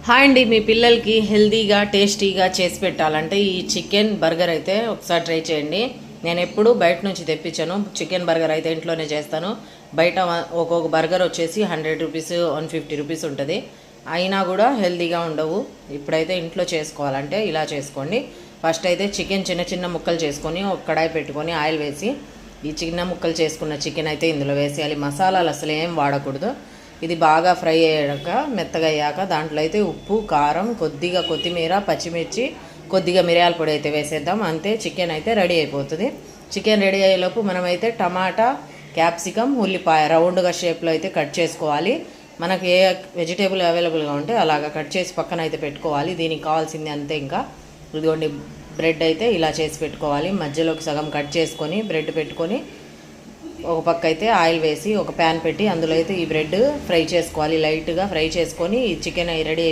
Hi అండి, మీ పిల్లలకి హెల్తీగా టేస్టీగా చేసి పెట్టాలంటే ఈ చికెన్ బర్గర్ అయితే ఒకసారి ట్రై చేయండి. నేను ఎప్పుడు బయట నుంచి తెప్పించాను. చికెన్ బర్గర్ అయితే ఇంట్లోనే చేస్తాను. బయట ఒక్కొక్క బర్గర్ వచ్చేసి 100 రూపీస్ 150 రూపీస్ ఉంటుంది. అయినా కూడా హెల్తీగా ఉండవు. ఇప్పుడైతే ఇంట్లో చేసుకోవాలంటే ఇలా చేసుకోండి. ఫస్ట్ అయితే చికెన్ చిన్న చిన్న ముక్కలు చేసుకొని ఒక కడాయి పెట్టుకొని ఆయిల్ వేసి ఈ చిన్న ముక్కలు చేసుకున్న చికెన్ అయితే ఇందులో వేసేయాలి. మసాలాలు అసలు ఏం వాడకూడదు. ఇది బాగా ఫ్రై అయ్యాక మెత్తగా అయ్యాక దాంట్లో అయితే ఉప్పు, కారం, కొద్దిగా కొత్తిమీర, పచ్చిమిర్చి, కొద్దిగా మిరియాల పొడి అయితే వేసేద్దాం. అంతే, చికెన్ అయితే రెడీ అయిపోతుంది. చికెన్ రెడీ అయ్యేలోపు మనమైతే టమాటా, క్యాప్సికమ్, ఉల్లిపాయ రౌండ్గా షేప్లో అయితే కట్ చేసుకోవాలి. మనకు ఏ వెజిటేబుల్ అవైలబుల్గా ఉంటే అలాగా కట్ చేసి పక్కన అయితే పెట్టుకోవాలి. దీనికి కావాల్సింది అంతే. ఇంకా ఇదిగోండి, బ్రెడ్ అయితే ఇలా చేసి పెట్టుకోవాలి. మధ్యలోకి సగం కట్ చేసుకొని బ్రెడ్ పెట్టుకొని ఒక పక్క అయితే ఆయిల్ వేసి ఒక ప్యాన్ పెట్టి అందులో అయితే ఈ బ్రెడ్ ఫ్రై చేసుకోవాలి. లైట్గా ఫ్రై చేసుకొని ఈ చికెన్ రెడీ